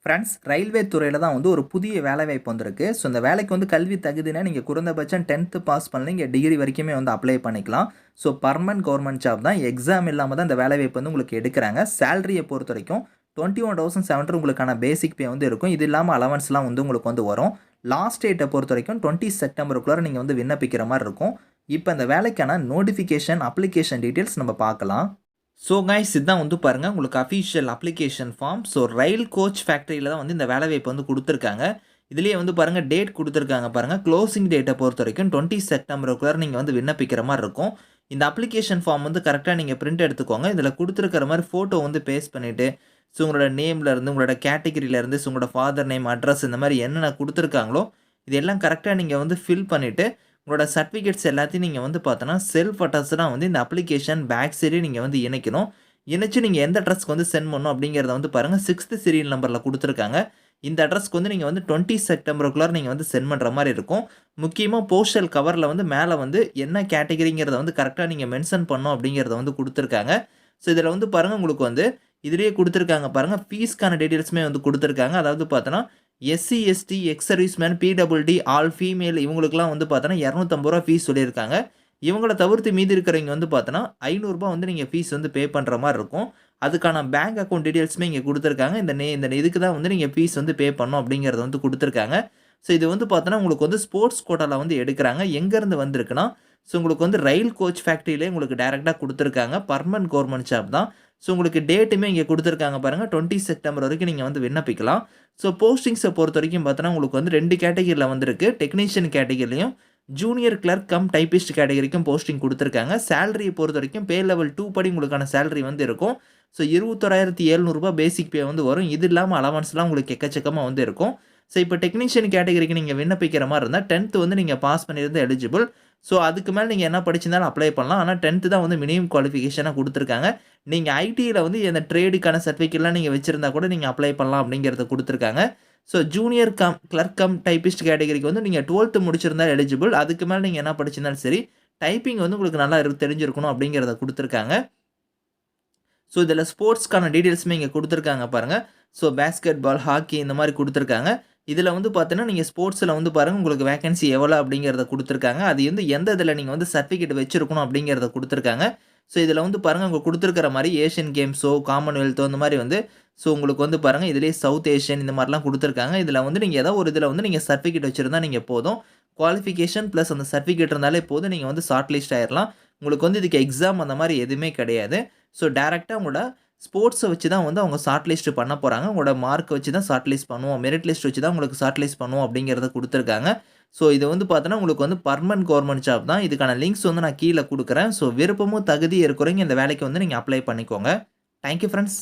Friends, railway துறையில தான் வந்து ஒரு புதிய வேலைவாய்ப்பு வந்திருக்கு. ஸோ இந்த வேலைக்கு வந்து கல்வி தகுதினா நீங்க குறைந்தபட்சம் 10த் பாஸ் பண்ணல, நீங்க டிகிரி வரைக்குமே வந்து அப்ளை பண்ணிக்கலாம். ஸோ பெர்மனன்ட் கவர்ன்மென்ட் ஜாப் தான். எக்ஸாம் இல்லாம தான் இந்த வேலைவாய்ப்பு வந்து உங்களுக்கு எடுக்குறாங்க. சேலரிய பொறுத்தவரைக்கும் 21,700 உங்களுக்கான பேசிக் பே வந்து இருக்கும். இது இல்லாம அலவன்ஸ்லாம் வந்து உங்களுக்கு வந்து வரும். லாஸ்ட் டேட்ட பொறுத்தவரைக்கும் 20 செப்டம்பருக்குள்ளார நீங்க வந்து விண்ணப்பிக்கிற மாரி இருக்கும். இப்ப இந்த வேலைக்கான நோட்டிஃபிகேஷன், அப்ளிகேஷன் டீட்டெயில்ஸ் நம்ம பார்க்கலாம். ஸோ கைஸ், இதுதான் வந்து பாருங்கள் உங்களுக்கு அஃபிஷியல் அப்ளிகேஷன் ஃபார்ம். ஸோ ரயில் கோச் ஃபேக்ட்ரியில் தான் வந்து இந்த வேலைவாய்ப்பு வந்து கொடுத்துருக்காங்க. இதுலேயே வந்து பாருங்கள் டேட் கொடுத்துருக்காங்க பாருங்கள். க்ளோசிங் டேட்டை பொறுத்த வரைக்கும் 20 செப்டம்பருக்குள்ளார நீங்கள் வந்து விண்ணப்பிக்கிற மாதிரி இருக்கும். இந்த அப்ளிகேஷன் ஃபார்ம் வந்து கரெக்டாக நீங்கள் பிரிண்ட் எடுத்துக்கோங்க. இதில் கொடுத்துருக்கிற மாதிரி ஃபோட்டோ வந்து பேஸ்ட் பண்ணிவிட்டு, ஸோ உங்களோட நேம்லேருந்து, உங்களோட கேட்டகிரியிலேருந்து, ஸோ உங்களோட ஃபாதர் நேம், அட்ரஸ் இந்த மாதிரி என்னென்ன கொடுத்துருக்காங்களோ இது எல்லாம் கரெக்டாக நீங்கள் வந்து ஃபில் பண்ணிவிட்டு, உங்களோட சர்டிஃபிகேட்ஸ் எல்லாத்தையும் நீங்கள் வந்து பார்த்தோன்னா செல்ஃப் அட்டஸ்டாக வந்து இந்த அப்ளிகேஷன் பேக் சைடே நீங்கள் வந்து இணைக்கணும். இணைச்சு நீங்கள் எந்த அட்ரஸ்க்கு வந்து சென்ட் பண்ணணும் அப்படிங்கிறத வந்து பாருங்கள் 6th சீரியல் நம்பரில் கொடுத்துருக்காங்க. இந்த அட்ரஸ்க்கு வந்து நீங்கள் வந்து 20 செப்டம்பருக்குள்ளார நீங்கள் வந்து சென்ட் பண்ணுற மாதிரி இருக்கும். முக்கியமாக போஸ்டல் கவரில் வந்து மேலே வந்து என்ன கேட்டகரிங்கிறத வந்து கரெக்டாக நீங்கள் மென்ஷன் பண்ணணும் அப்படிங்கிறத வந்து கொடுத்துருக்காங்க. ஸோ இதில் வந்து பாருங்கள் உங்களுக்கு வந்து இதிலேயே கொடுத்துருக்காங்க பாருங்கள், ஃபீஸ்க்கான டீட்டெயில்ஸுமே வந்து கொடுத்துருக்காங்க. அதாவது பார்த்தோன்னா SC, ST, ex serviceman, PWD, all female இவங்களுக்குலாம் வந்து பார்த்தோன்னா ரூ. 250 ஃபீஸ் சொல்லியிருக்காங்க. இவங்கள தவிர்த்து மீதி இருக்கிறவங்க வந்து பார்த்தோன்னா ரூ. 500 வந்து நீங்கள் ஃபீஸ் வந்து பே பண்ணுற மாதிரி இருக்கும். அதுக்கான பேங்க் அக்கௌண்ட் டீட்டெயில்ஸுமே இங்கே கொடுத்துருக்காங்க. இந்த இதுக்கு தான் வந்து நீங்கள் ஃபீஸ் வந்து பே பண்ணணும் அப்படிங்கிறத வந்து கொடுத்துருக்காங்க. ஸோ இது வந்து பார்த்தோன்னா உங்களுக்கு வந்து ஸ்போர்ட்ஸ் கோட்டாவில் வந்து எடுக்கிறாங்க. எங்கேருந்து வந்திருக்குன்னா, ஸோ உங்களுக்கு வந்து ரயில் கோச் ஃபேக்ட்ரியிலே உங்களுக்கு டேரெக்டாக கொடுத்துருக்காங்க. பர்மனன்ட் கவர்மெண்ட் ஜாப் தான். ஸோ உங்களுக்கு டேட்டுமே இங்கே கொடுத்துருக்காங்க பாருங்கள். 20 செப்டம்பர் வரைக்கும் நீங்கள் வந்து விண்ணப்பிக்கலாம். ஸோ போஸ்டிங்ஸை பொறுத்த வரைக்கும் பார்த்தோன்னா உங்களுக்கு வந்து 2 கேட்டகிரியில் வந்திருக்கு. டெக்னீஷியன் கேட்டகிரிலையும் ஜூனியர் கிளர்க் கம் டைப்பிஸ்ட் கேட்டகரிக்கும் போஸ்டிங் கொடுத்துருக்காங்க. சேலரியை பொறுத்த வரைக்கும் பே லெவல் 2 படி உங்களுக்கான சேலரி வந்து இருக்கும். ஸோ ரூ. 21,700 பேசிக் பே வந்து வரும். இது இல்லாமல் அலவன்ஸ்லாம் உங்களுக்கு எக்கச்சக்கமாக வந்து இருக்கும். ஸோ இப்போ டெக்னீஷியன் கேட்டகரிக்கு நீங்கள் விண்ணப்பிக்கிற மாதிரி இருந்தால் 10th வந்து நீங்கள் பாஸ் பண்ணியிருந்தால் எலிஜிபிள். ஸோ அதுக்கு மேலே நீங்கள் என்ன படிச்சிருந்தாலும் அப்ளை பண்ணலாம். ஆனால் 10th தான் வந்து மினிமம் குவாலிஃபிகேஷனாக கொடுத்துருக்காங்க. நீங்கள் ஐடியில் வந்து இந்த ட்ரேடுக்கான சர்டிஃபிகேட்லாம் நீங்கள் வச்சுருந்தா கூட நீங்கள் அப்ளை பண்ணலாம் அப்படிங்கிறத கொடுத்துருக்காங்க. So junior clerk cum typist கேட்டகரிக்கு வந்து நீங்கள் 12th முடிச்சிருந்தால் எலிஜிபிள். அதுக்கு மேலே நீங்கள் என்ன படிச்சிருந்தாலும் சரி, டைப்பிங் வந்து உங்களுக்கு நல்லா தெரிஞ்சிருக்கணும் அப்படிங்கிறத கொடுத்துருக்காங்க. ஸோ இதில் ஸ்போர்ட்ஸ்க்கான டீட்டெயில்ஸுமே இங்கே கொடுத்துருக்காங்க பாருங்கள். ஸோ பேஸ்கெட் பால், ஹாக்கி இந்த மாதிரி கொடுத்துருக்காங்க. இதில் வந்து பார்த்தீங்கன்னா நீங்கள் ஸ்போர்ட்ஸில் வந்து பாருங்கள் உங்களுக்கு வேகன்சி எவ்வளோ அப்படிங்கிறத கொடுத்துருக்காங்க. அது வந்து எந்த இதில் நீங்கள் வந்து சர்டிஃபிகேட் வச்சுருக்கணும் அப்படிங்கிறத கொடுத்துருக்காங்க. ஸோ இதில் வந்து பாருங்கள் உங்களுக்கு கொடுத்துருக்கிற மாதிரி ஏஷியன் கேம்ஸோ, காமன்வெல்த்தோ இந்த மாதிரி வந்து ஸோ உங்களுக்கு வந்து பாருங்கள் இதிலே சவுத் ஏஷியன் இந்த மாதிரிலாம் கொடுத்துருக்காங்க. இதில் வந்து நீங்கள் ஏதோ ஒரு இதில் வந்து நீங்கள் சர்டிஃபிகேட் வச்சுருந்தா நீங்கள் போதும். குவாலிஃபிகேஷன் ப்ளஸ் அந்த சர்டிஃபிகேட் இருந்தாலே போதும், நீங்கள் வந்து ஷார்ட் லிஸ்ட் ஆயிடலாம். உங்களுக்கு வந்து இதுக்கு எக்ஸாம் அந்த மாதிரி எதுவுமே கிடையாது. ஸோ டேரெக்டாக உங்களோட ஸ்போர்ட்ஸை வச்சு தான் வந்து அவங்க ஷார்ட் லிஸ்ட் பண்ண போகிறாங்க. உங்களோட மார்க் வச்சு தான் ஷார்ட் லிஸ்ட் பண்ணுவோம், மெரிட் லிஸ்ட் வச்சு தான் உங்களுக்கு ஷார்ட் லிஸ்ட் பண்ணுவோம் அப்படிங்கிறத கொடுத்துருக்காங்க. ஸோ இது வந்து பார்த்தோன்னா உங்களுக்கு வந்து பர்மனன்ட் கவர்மெண்ட் ஜாப் தான். இதுக்கான லிங்க்ஸ் வந்து நான் கீழே கொடுக்குறேன். ஸோ விருப்பமும் தகுதி இருக்கிறவங்க இந்த வேலைக்கு வந்து நீங்கள் அப்ளை பண்ணிக்கோங்க. Thank you friends.